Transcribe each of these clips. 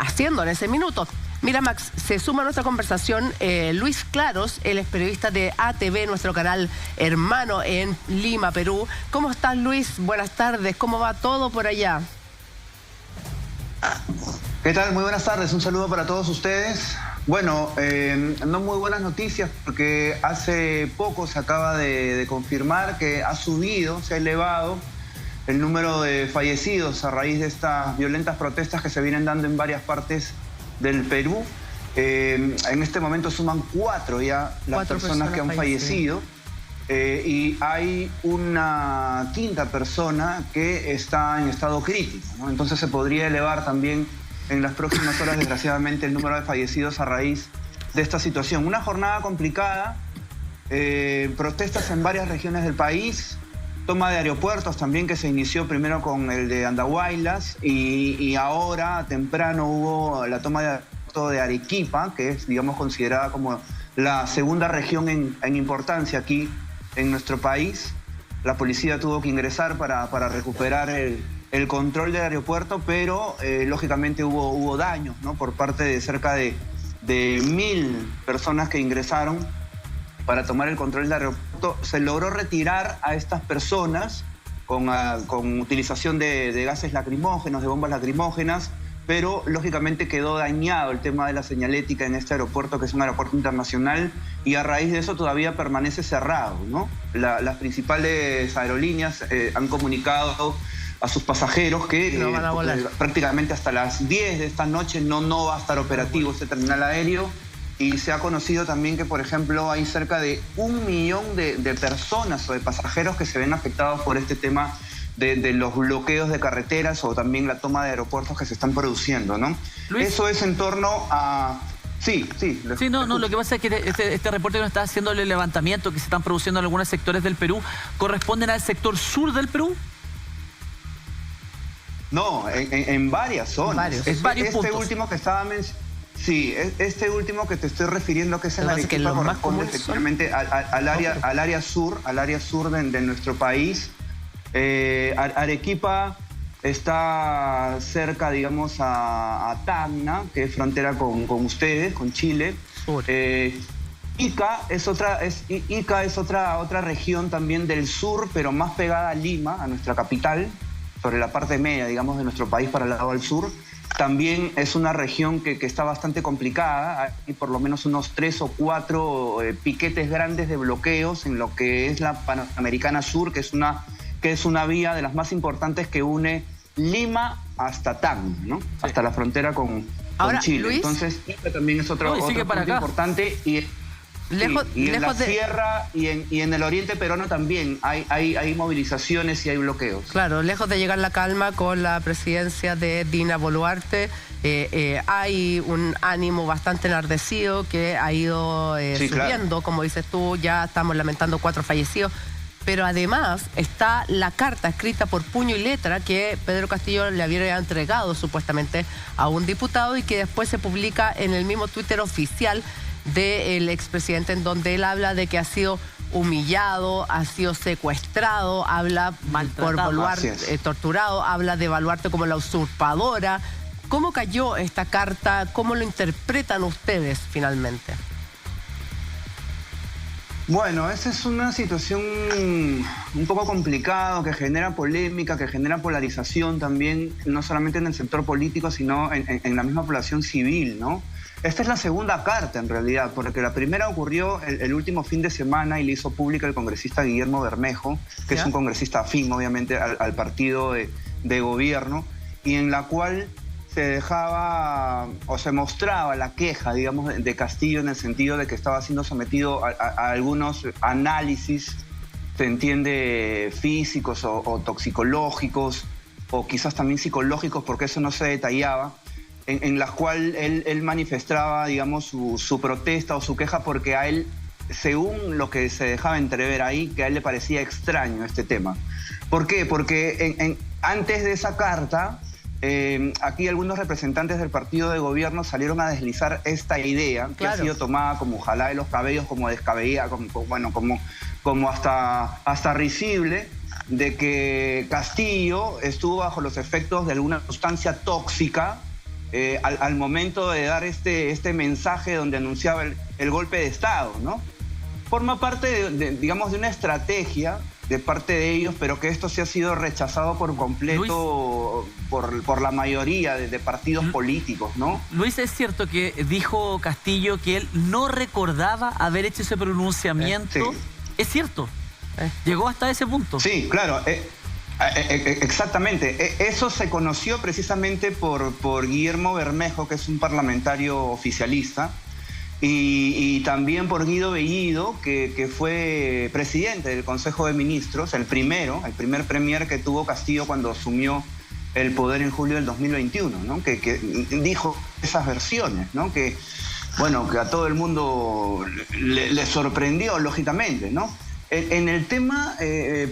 haciendo en ese minuto. Mira, Max, se suma a nuestra conversación Luis Claros, él es periodista de ATV, nuestro canal hermano en Lima, Perú. ¿Cómo estás, Luis? Buenas tardes, ¿cómo va todo por allá? ¿Qué tal? Muy buenas tardes, un saludo para todos ustedes. Bueno, no muy buenas noticias porque hace poco se acaba de confirmar que ha subido, se ha elevado el número de fallecidos a raíz de estas violentas protestas que se vienen dando en varias partes del Perú. En este momento suman 4 ya las personas que han fallecido. Y hay una 5ª persona que está en estado crítico, ¿no? Entonces se podría elevar también en las próximas horas, desgraciadamente, el número de fallecidos a raíz de esta situación. Una jornada complicada, protestas en varias regiones del país, toma de aeropuertos también que se inició primero con el de Andahuaylas y ahora temprano hubo la toma de aeropuerto de Arequipa, que es, digamos, considerada como la segunda región en importancia aquí en nuestro país. La policía tuvo que ingresar para recuperar el control del aeropuerto, pero lógicamente hubo daños, ¿no? Por parte de cerca de 1000 personas que ingresaron para tomar el control del aeropuerto. Se logró retirar a estas personas con utilización de gases lacrimógenos, de bombas lacrimógenas, pero lógicamente quedó dañado el tema de la señalética en este aeropuerto, que es un aeropuerto internacional, y a raíz de eso todavía permanece cerrado, ¿no? Las principales aerolíneas han comunicado a sus pasajeros que no van a volar. Prácticamente hasta las 10 de esta noche no va a estar operativo este terminal aéreo. Y se ha conocido también que, por ejemplo, hay cerca de 1 millón de personas o de pasajeros que se ven afectados por este tema de los bloqueos de carreteras o también la toma de aeropuertos que se están produciendo, ¿no? Luis, eso es en torno a... Sí, lo que pasa es que este reporte que nos está haciendo, el levantamiento que se están produciendo en algunos sectores del Perú, ¿corresponden al sector sur del Perú? No, en varias zonas. Varios puntos. Último que estaba mencionando... Sí, este último que te estoy refiriendo, que es en Arequipa, corresponde efectivamente al área sur de nuestro país. Arequipa está cerca, digamos, a Tacna, que es frontera con ustedes, con Chile. Ica es otra región también del sur, pero más pegada a Lima, a nuestra capital, sobre la parte media, digamos, de nuestro país para el lado del sur. También es una región que está bastante complicada. Hay por lo menos unos 3 o 4 piquetes grandes de bloqueos en lo que es la Panamericana Sur, que es una vía de las más importantes que une Lima hasta Tacna, ¿no? Sí. Hasta la frontera con Chile. Luis, entonces, Ica también es otro punto importante. En la sierra y en el oriente peruano también hay movilizaciones y hay bloqueos. Claro, lejos de llegar la calma con la presidencia de Dina Boluarte, hay un ánimo bastante enardecido que ha ido subiendo, claro. Como dices tú, ya estamos lamentando 4 fallecidos. Pero además está la carta escrita por puño y letra que Pedro Castillo le había entregado supuestamente a un diputado y que después se publica en el mismo Twitter oficial del expresidente, en donde él habla de que ha sido humillado, ha sido secuestrado, habla por Boluarte, torturado, habla de Boluarte como la usurpadora. ¿Cómo cayó esta carta? ¿Cómo lo interpretan ustedes finalmente? Bueno, esa es una situación un poco complicada, que genera polémica, que genera polarización también, no solamente en el sector político, sino en la misma población civil, ¿no? Esta es la segunda carta, en realidad, porque la primera ocurrió el último fin de semana y la hizo pública el congresista Guillermo Bermejo, que es un congresista afín, obviamente, al partido de gobierno, y en la cual se dejaba o se mostraba la queja, digamos, de Castillo, en el sentido de que estaba siendo sometido a algunos análisis, se entiende, físicos o toxicológicos, o quizás también psicológicos, porque eso no se detallaba, en las cuales él manifestaba, digamos, su protesta o su queja, porque a él, según lo que se dejaba entrever ahí, que a él le parecía extraño este tema. ¿Por qué? Porque antes de esa carta, aquí algunos representantes del partido de gobierno salieron a deslizar esta idea, que ha sido tomada como jalada de los cabellos, como descabellada, como hasta risible, de que Castillo estuvo bajo los efectos de alguna sustancia tóxica al momento de dar este mensaje donde anunciaba el golpe de Estado, ¿no? Forma parte, digamos, de una estrategia de parte de ellos, pero que esto sí ha sido rechazado por completo por la mayoría de partidos políticos, ¿no? Luis, ¿es cierto que dijo Castillo que él no recordaba haber hecho ese pronunciamiento? Sí. ¿Es cierto? ¿Llegó hasta ese punto? Sí, claro. Exactamente. Eso se conoció precisamente por Guillermo Bermejo, que es un parlamentario oficialista, y también por Guido Bellido, que fue presidente del Consejo de Ministros, el primer premier que tuvo Castillo cuando asumió el poder en julio del 2021, ¿no? Que dijo esas versiones, ¿no? Que a todo el mundo le sorprendió, lógicamente, ¿no? En el tema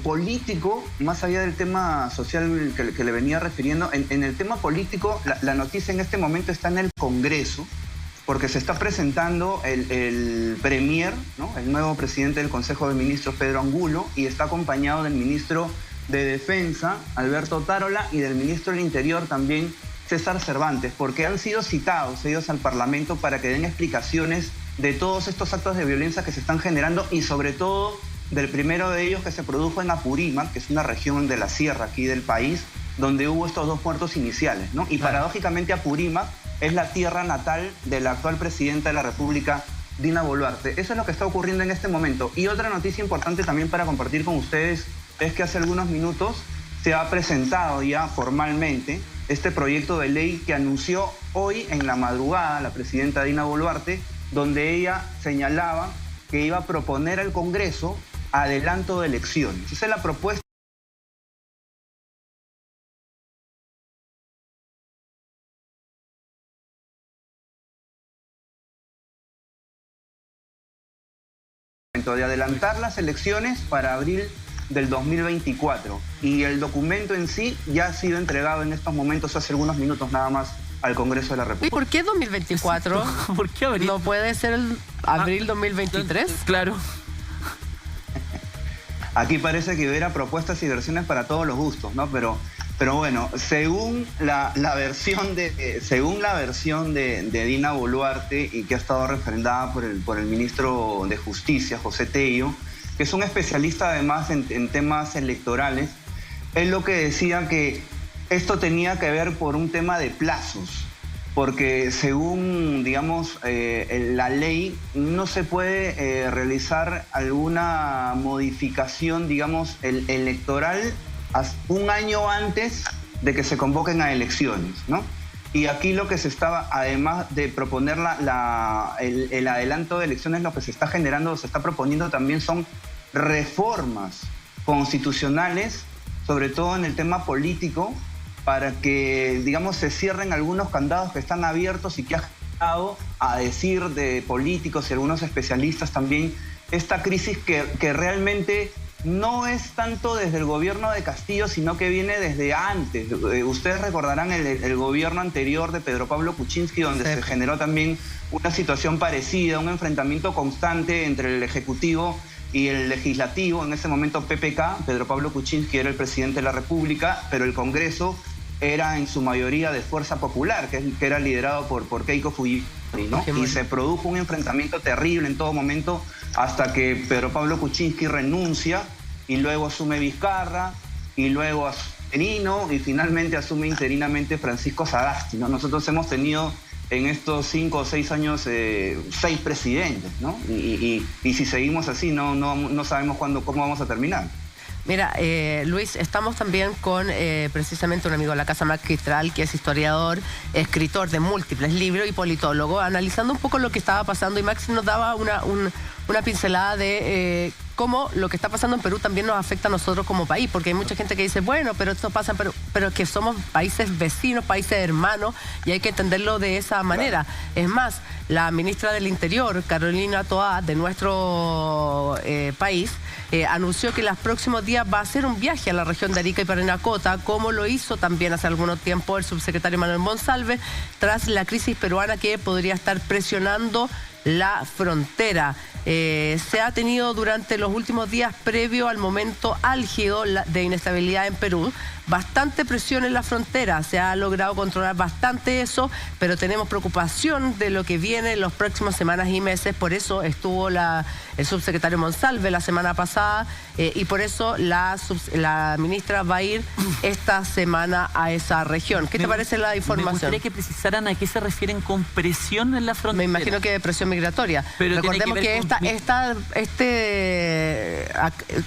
político, más allá del tema social que le venía refiriendo, en el tema político, la noticia en este momento está en el Congreso, porque se está presentando el premier, ¿no? El nuevo presidente del Consejo de Ministros, Pedro Angulo, y está acompañado del ministro de Defensa, Alberto Otárola, y del ministro del Interior también, César Cervantes, porque han sido citados ellos al Parlamento para que den explicaciones de todos estos actos de violencia que se están generando y sobre todo del primero de ellos que se produjo en Apurímac, que es una región de la sierra aquí del país, donde hubo estos 2 muertos iniciales, ¿no? Y paradójicamente Apurímac es la tierra natal de la actual presidenta de la República, Dina Boluarte. Eso es lo que está ocurriendo en este momento. Y otra noticia importante también para compartir con ustedes es que hace algunos minutos se ha presentado ya formalmente este proyecto de ley que anunció hoy en la madrugada la presidenta Dina Boluarte, donde ella señalaba que iba a proponer al Congreso adelanto de elecciones. Esa es la propuesta de adelantar las elecciones para abril del 2024. Y el documento en sí ya ha sido entregado en estos momentos, hace algunos minutos nada más, al Congreso de la República. ¿Y por qué 2024? ¿Por qué abril? ¿No puede ser el abril 2023? Claro. Aquí parece que hubiera propuestas y versiones para todos los gustos, ¿no? Pero bueno, según la versión de Dina Boluarte, y que ha estado refrendada por el ministro de Justicia, José Tello, que es un especialista además en temas electorales, él lo que decía que esto tenía que ver por un tema de plazos, porque según, digamos, la ley no se puede realizar alguna modificación, digamos, electoral un año antes de que se convoquen a elecciones, ¿no? Y aquí lo que se estaba, además de proponer el adelanto de elecciones, lo que se está generando, se está proponiendo también son reformas constitucionales, sobre todo en el tema político, para que, digamos, se cierren algunos candados que están abiertos y que ha generado, a decir de políticos y algunos especialistas también, esta crisis que realmente no es tanto desde el gobierno de Castillo, sino que viene desde antes. Ustedes recordarán el gobierno anterior de Pedro Pablo Kuczynski, donde se generó también una situación parecida, un enfrentamiento constante entre el Ejecutivo y el Legislativo. En ese momento PPK, Pedro Pablo Kuczynski, era el presidente de la República, pero el Congreso era en su mayoría de Fuerza Popular, que era liderado por Keiko Fujimori, ¿no? Y se produjo un enfrentamiento terrible en todo momento hasta que Pedro Pablo Kuczynski renuncia y luego asume Vizcarra y luego Merino y finalmente asume interinamente Francisco Sagasti, ¿no? Nosotros hemos tenido en estos 5 o 6 años 6 presidentes, ¿no? Y si seguimos así no sabemos cómo vamos a terminar. Mira, Luis, estamos también con precisamente un amigo de la Casa Magistral, que es historiador, escritor de múltiples libros y politólogo, analizando un poco lo que estaba pasando, y Maxi nos daba una pincelada de cómo lo que está pasando en Perú también nos afecta a nosotros como país, porque hay mucha gente que dice, bueno, pero esto pasa en Perú, pero que somos países vecinos, países hermanos, y hay que entenderlo de esa manera. Es más, la ministra del Interior, Carolina Toá, de nuestro país, anunció que en los próximos días va a hacer un viaje a la región de Arica y Parinacota, como lo hizo también hace algún tiempo el subsecretario Manuel Monsalve, tras la crisis peruana que podría estar presionando la frontera. Se ha tenido durante los últimos días previo al momento álgido de inestabilidad en Perú, bastante presión en la frontera, se ha logrado controlar bastante eso, pero tenemos preocupación de lo que viene en las próximas semanas y meses. Por eso estuvo el subsecretario Monsalve la semana pasada y por eso la ministra va a ir esta semana a esa región. ¿Qué te parece la información? Me gustaría que precisaran a qué se refieren con presión en la frontera. Me imagino que de presión migratoria. Pero recordemos que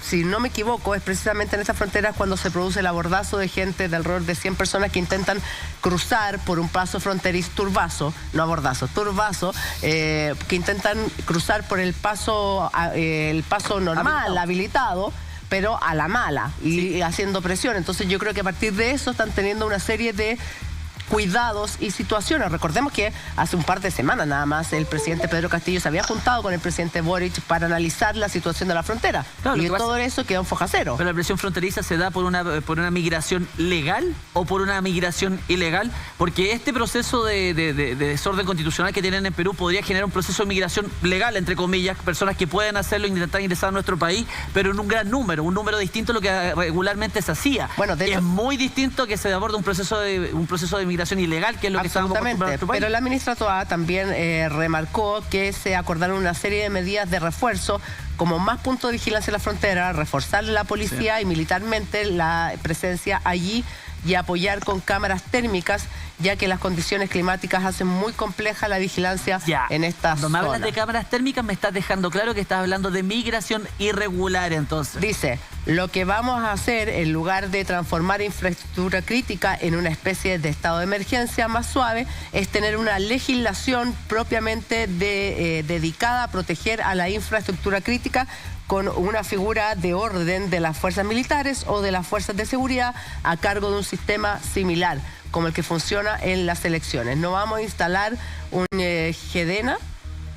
si no me equivoco, es precisamente en esta frontera cuando se produce el abordazo de gente de alrededor de 100 personas que intentan cruzar por un paso fronterizo, turbazo, que intentan cruzar por el paso normal, habilitado, pero a la mala y haciendo presión. Entonces yo creo que a partir de eso están teniendo una serie de cuidados y situaciones. Recordemos que hace un par de semanas nada más el presidente Pedro Castillo se había juntado con el presidente Boric para analizar la situación de la frontera. Claro, y todo eso quedó en foja cero. Pero la presión fronteriza se da por una migración legal o por una migración ilegal, porque este proceso de desorden constitucional que tienen en Perú podría generar un proceso de migración legal, entre comillas, personas que pueden hacerlo e intentar ingresar a nuestro país, pero en un gran número, un número distinto a lo que regularmente se hacía. Bueno, de hecho, es muy distinto que se aborde un proceso de migración ilegal, que es lo que estamos acostumbrados en nuestro país. Pero la ministra Toá también remarcó que se acordaron una serie de medidas de refuerzo, como más puntos de vigilancia en la frontera, reforzar la policía y militarmente la presencia allí y apoyar con cámaras térmicas, ya que las condiciones climáticas hacen muy compleja la vigilancia en estas zonas. Cuando me hablas de cámaras térmicas me estás dejando claro que estás hablando de migración irregular, entonces. Dice, lo que vamos a hacer en lugar de transformar infraestructura crítica en una especie de estado de emergencia más suave, es tener una legislación propiamente dedicada a proteger a la infraestructura crítica, con una figura de orden de las fuerzas militares o de las fuerzas de seguridad a cargo de un sistema similar, como el que funciona en las elecciones. No vamos a instalar un GEDENA.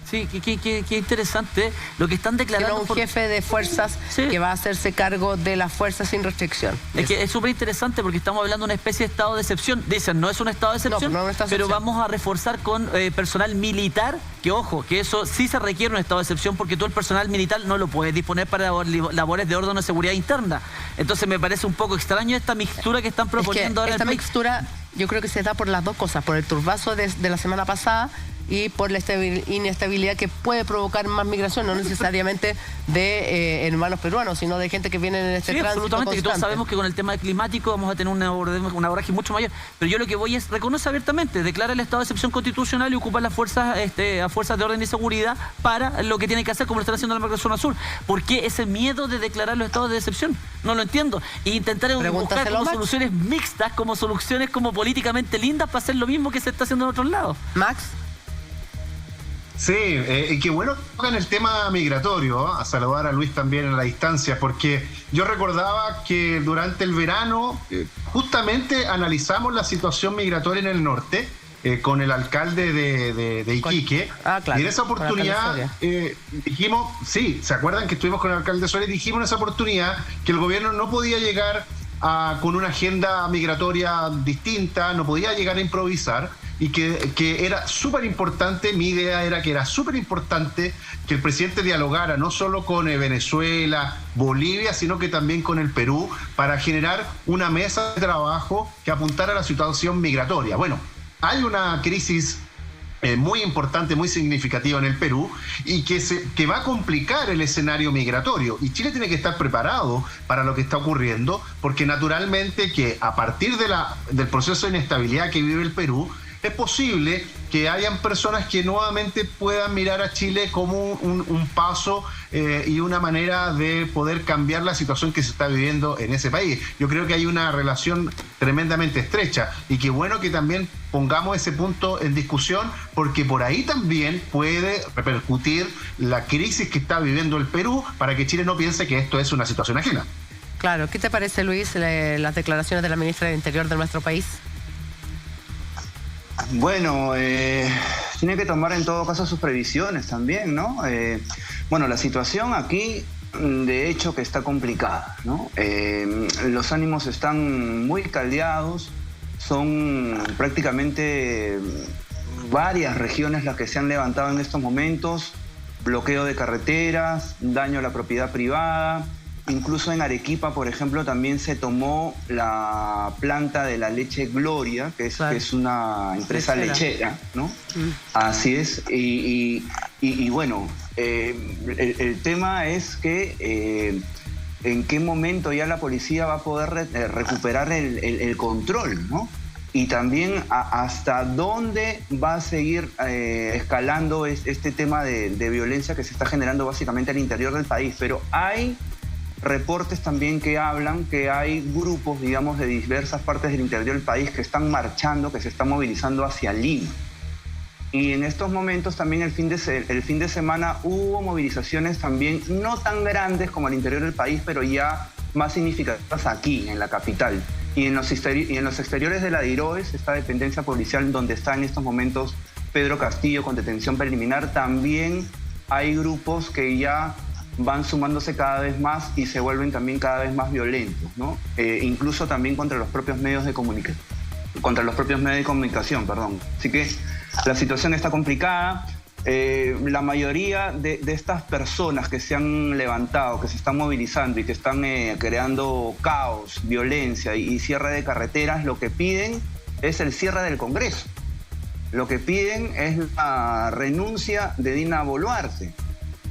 Sí, qué interesante lo que están declarando. Un jefe de fuerzas que va a hacerse cargo de las fuerzas sin restricción. Es que es súper interesante porque estamos hablando de una especie de estado de excepción. Dicen, no es un estado de excepción, pero vamos a reforzar con personal militar, que ojo, que eso sí se requiere un estado de excepción porque todo el personal militar no lo puede disponer para labores de orden de seguridad interna. Entonces me parece un poco extraño esta mixtura que están proponiendo ahora. Esta mixtura yo creo que se da por las dos cosas, por el turbazo de la semana pasada y por la inestabilidad que puede provocar más migración, no necesariamente de hermanos peruanos, sino de gente que viene en este tránsito absolutamente, constante. Que todos sabemos que con el tema climático vamos a tener un abordaje mucho mayor. Pero yo lo que voy es, reconoce abiertamente, declara el estado de excepción constitucional y ocupa las fuerzas, a fuerzas de orden y seguridad para lo que tiene que hacer, como lo están haciendo en la Zona Sur. ¿Por qué ese miedo de declarar los estados de excepción? No lo entiendo. E intentar buscar como soluciones mixtas, como soluciones como políticamente lindas para hacer lo mismo que se está haciendo en otros lados. Max. Sí, y qué bueno que tocan el tema migratorio, a saludar a Luis también en la distancia, porque yo recordaba que durante el verano justamente analizamos la situación migratoria en el norte con el alcalde de Iquique, claro, y en esa oportunidad dijimos, ¿se acuerdan que estuvimos con el alcalde Soria? Dijimos en esa oportunidad que el gobierno no podía llegar con una agenda migratoria distinta, no podía llegar a improvisar, y que era súper importante, mi idea era que era súper importante que el presidente dialogara no solo con Venezuela, Bolivia, sino que también con el Perú, para generar una mesa de trabajo que apuntara a la situación migratoria. Bueno, hay una crisis muy importante, muy significativa en el Perú y que va a complicar el escenario migratorio, y Chile tiene que estar preparado para lo que está ocurriendo, porque naturalmente que a partir del proceso de inestabilidad que vive el Perú, es posible que hayan personas que nuevamente puedan mirar a Chile como un paso y una manera de poder cambiar la situación que se está viviendo en ese país. Yo creo que hay una relación tremendamente estrecha, y qué bueno que también pongamos ese punto en discusión, porque por ahí también puede repercutir la crisis que está viviendo el Perú, para que Chile no piense que esto es una situación ajena. Claro, ¿qué te parece, Luis, las declaraciones de la ministra del Interior de nuestro país? Bueno, tiene que tomar en todo caso sus previsiones también, ¿no? Bueno, la situación aquí, de hecho, que está complicada, ¿no? Los ánimos están muy caldeados, son prácticamente varias regiones las que se han levantado en estos momentos: bloqueo de carreteras, daño a la propiedad privada, Incluso en Arequipa, por ejemplo, también se tomó la planta de la leche Gloria, que es una empresa lechera, ¿no? Así es. Y bueno, el tema es que en qué momento ya la policía va a poder recuperar el control, ¿no? Y también hasta dónde va a seguir escalando este tema de violencia que se está generando básicamente al interior del país. Pero hay reportes también que hablan que hay grupos, digamos, de diversas partes del interior del país que están marchando, que se están movilizando hacia Lima. Y en estos momentos también el fin de semana hubo movilizaciones también no tan grandes como al interior del país, pero ya más significativas aquí, en la capital. Y en los exteriores de la DIROES, esta dependencia policial donde está en estos momentos Pedro Castillo con detención preliminar, también hay grupos que ya van sumándose cada vez más y se vuelven también cada vez más violentos, ¿no? Incluso también contra los propios medios de comunicación. Así que la situación está complicada. La mayoría de estas personas que se han levantado, que se están movilizando y que están creando caos, violencia y cierre de carreteras, lo que piden es el cierre del Congreso. Lo que piden es la renuncia de Dina Boluarte.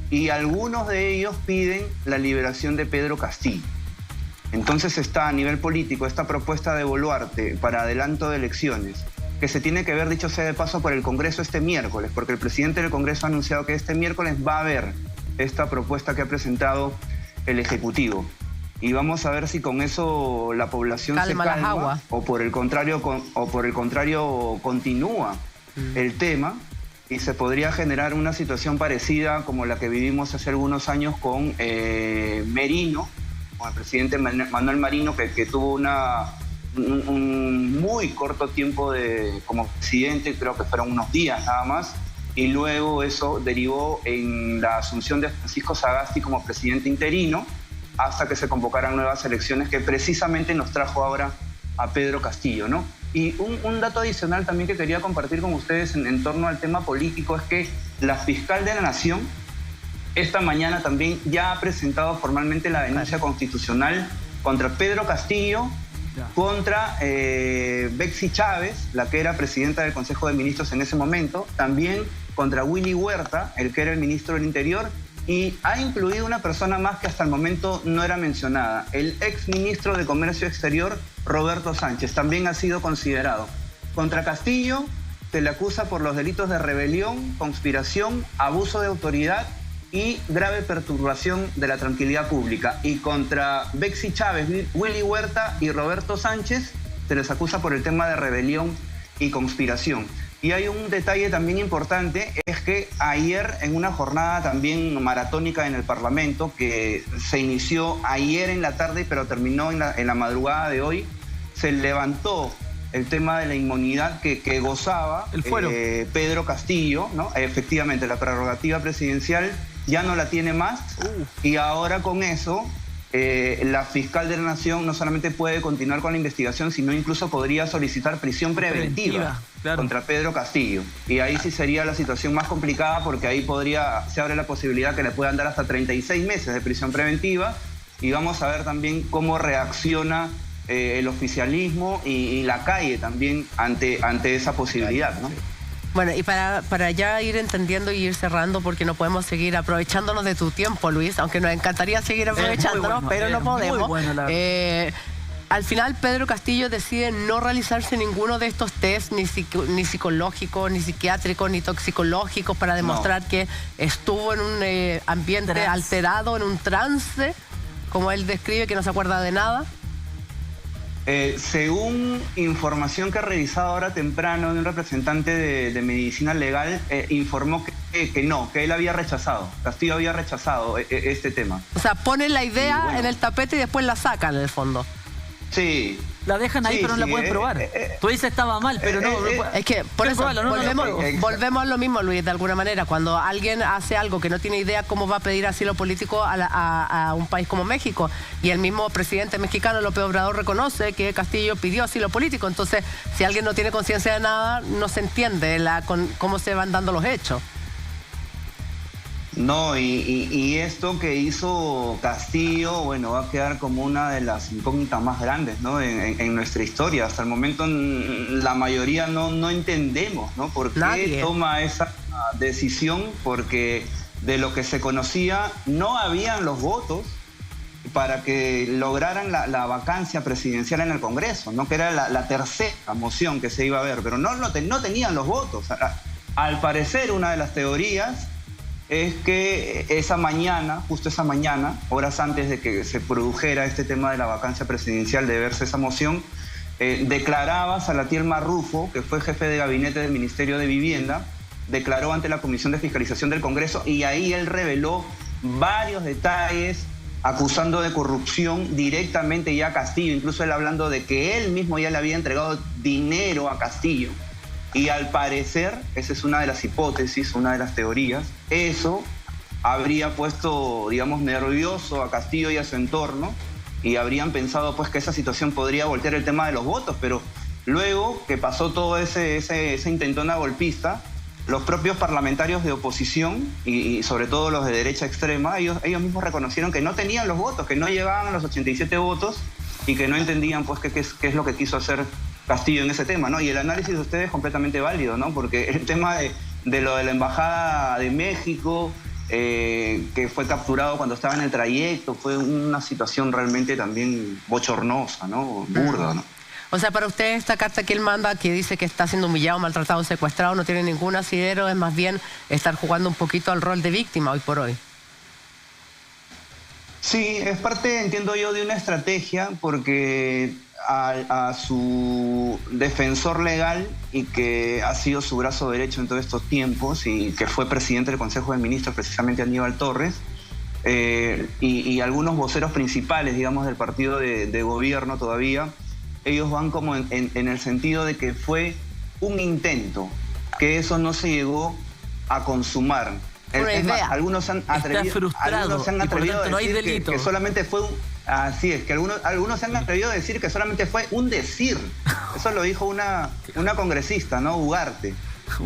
Y algunos de ellos piden la liberación de Pedro Castillo. Entonces está a nivel político esta propuesta de Boluarte para adelanto de elecciones, que se tiene que ver, dicho sea de paso, por el Congreso este miércoles, porque el presidente del Congreso ha anunciado que este miércoles va a haber esta propuesta que ha presentado el Ejecutivo. Y vamos a ver si con eso la población se calma o por el contrario continúa el tema y se podría generar una situación parecida como la que vivimos hace algunos años con Merino, con el presidente Manuel Merino, que tuvo un muy corto tiempo como presidente, creo que fueron unos días nada más, y luego eso derivó en la asunción de Francisco Sagasti como presidente interino hasta que se convocaran nuevas elecciones, que precisamente nos trajo ahora a Pedro Castillo, ¿no? Y un dato adicional también que quería compartir con ustedes en torno al tema político es que la fiscal de la Nación esta mañana también ya ha presentado formalmente la denuncia constitucional contra Pedro Castillo, contra Betsy Chávez, la que era presidenta del Consejo de Ministros en ese momento, también contra Willy Huerta, el que era el ministro del Interior, y ha incluido una persona más que hasta el momento no era mencionada, el ex ministro de Comercio Exterior, Roberto Sánchez, también ha sido considerado. Contra Castillo se le acusa por los delitos de rebelión, conspiración, abuso de autoridad y grave perturbación de la tranquilidad pública. Y contra Betsy Chávez, Willy Huerta y Roberto Sánchez se les acusa por el tema de rebelión y conspiración. Y hay un detalle también importante, es que ayer en una jornada también maratónica en el Parlamento, que se inició ayer en la tarde pero terminó en la madrugada de hoy, se levantó el tema de la inmunidad que gozaba Pedro Castillo, ¿no? Efectivamente, la prerrogativa presidencial ya no la tiene más y ahora con eso la fiscal de la Nación no solamente puede continuar con la investigación, sino incluso podría solicitar prisión preventiva contra Pedro Castillo. Y ahí sí sería la situación más complicada porque ahí se abre la posibilidad que le puedan dar hasta 36 meses de prisión preventiva y vamos a ver también cómo reacciona el oficialismo y la calle también ante esa posibilidad, ¿no? Bueno, y para ya ir entendiendo y ir cerrando, porque no podemos seguir aprovechándonos de tu tiempo, Luis, aunque nos encantaría seguir aprovechándonos, pero no podemos. Al final, Pedro Castillo decide no realizarse ninguno de estos test, ni psicológicos, ni psiquiátricos, ni toxicológicos, para demostrar que estuvo en un ambiente alterado, en un trance, como él describe, que no se acuerda de nada. Según información que he revisado ahora temprano de un representante de medicina legal, informó que no, que él había rechazado, Castillo había rechazado este tema. O sea, ponen la idea en el tapete y después la sacan en el fondo. Sí. La dejan ahí, pero no la pueden probar. Tú dices estaba mal, pero no. Es que por eso volvemos a lo mismo, Luis, de alguna manera. Cuando alguien hace algo que no tiene idea, ¿cómo va a pedir asilo político a un país como México? Y el mismo presidente mexicano, López Obrador, reconoce que Castillo pidió asilo político. Entonces, si alguien no tiene conciencia de nada, no se entiende cómo se van dando los hechos. No, y esto que hizo Castillo, bueno, va a quedar como una de las incógnitas más grandes, ¿no? En nuestra historia. Hasta el momento la mayoría no entendemos, ¿no? ¿Por qué toma esa decisión? Porque de lo que se conocía no habían los votos para que lograran la vacancia presidencial en el Congreso, ¿no? Que era la tercera moción que se iba a ver, pero no tenían los votos. Al parecer, una de las teorías es que esa mañana, justo esa mañana, horas antes de que se produjera este tema de la vacancia presidencial, de verse esa moción, declaraba Salatiel Marrufo, que fue jefe de gabinete del Ministerio de Vivienda, declaró ante la Comisión de Fiscalización del Congreso y ahí él reveló varios detalles acusando de corrupción directamente ya a Castillo, incluso él hablando de que él mismo ya le había entregado dinero a Castillo. Y al parecer, esa es una de las hipótesis, una de las teorías, eso habría puesto, digamos, nervioso a Castillo y a su entorno y habrían pensado pues que esa situación podría voltear el tema de los votos, pero luego que pasó todo ese intentona golpista, los propios parlamentarios de oposición y sobre todo los de derecha extrema, ellos mismos reconocieron que no tenían los votos, que no llegaban a los 87 votos y que no entendían pues qué es lo que quiso hacer Castillo en ese tema, ¿no? Y el análisis de ustedes es completamente válido, ¿no? Porque el tema de lo de la Embajada de México, que fue capturado cuando estaba en el trayecto, fue una situación realmente también bochornosa, ¿no? Burda, ¿no? O sea, para usted esta carta que él manda, que dice que está siendo humillado, maltratado, secuestrado, no tiene ningún asidero, es más bien estar jugando un poquito al rol de víctima hoy por hoy. Sí, es parte, entiendo yo, de una estrategia, porque a su defensor legal y que ha sido su brazo derecho en todos estos tiempos y que fue presidente del Consejo de Ministros, precisamente Aníbal Torres, y algunos voceros principales, digamos, del partido de gobierno todavía, ellos van como en el sentido de que fue un intento, que eso no se llegó a consumar. Es más, algunos se han atrevido a decir que solamente fue un... Así es, que algunos se han atrevido a decir que solamente fue un decir. Eso lo dijo una congresista, ¿no? Ugarte.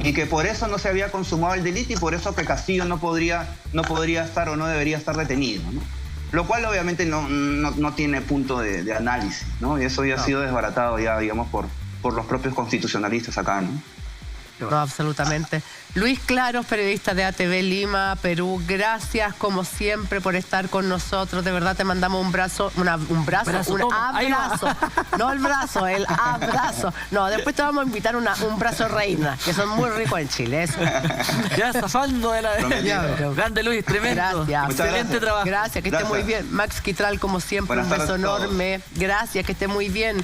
Y que por eso no se había consumado el delito y por eso que Castillo no podría estar o no debería estar detenido, ¿no? Lo cual obviamente no tiene punto de análisis, ¿no? Y eso ya ha sido desbaratado ya, digamos, por los propios constitucionalistas acá, ¿no? No, absolutamente. Luis Claros, periodista de ATV Lima, Perú, gracias como siempre por estar con nosotros. De verdad te mandamos un abrazo. No el brazo, el abrazo. No, después te vamos a invitar un brazo reina, que son muy ricos en Chile. Eso. Ya zafando de la... Grande Luis, tremendo. Gracias. Excelente trabajo. Gracias, que esté muy bien. Max Quitral, como siempre, un beso enorme. Gracias, que esté muy bien.